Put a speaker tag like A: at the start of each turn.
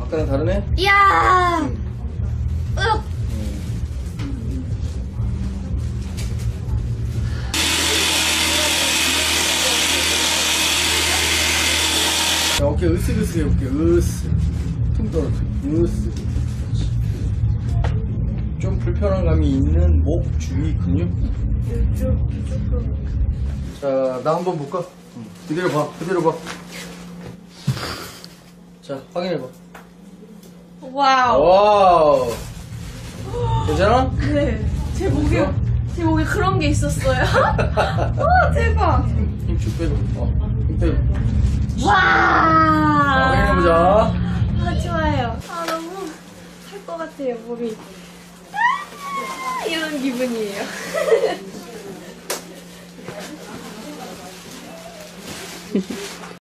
A: 아까랑 다르네?
B: 이야! 으악!
A: 자, 어깨 으쓱으쓱 해볼게. 으쓱. 퉁 떨어져. 으쓱. 좀 불편한 감이 있는 목 주위 근육. 자, 나 한번 볼까? 그대로 봐. 그대로 봐. 자, 확인해봐.
B: 와우.
A: 와우. 괜찮아?
B: 네. 제 목에 그런 게 있었어요. 와, 대박.
A: 힘쭉 빼고. 힘 빼고.
B: 와.
A: 자, 확인해보자.
B: 아, 좋아요. 아, 너무 할 것 같아요, 몸이. 아, 이런 기분이에요.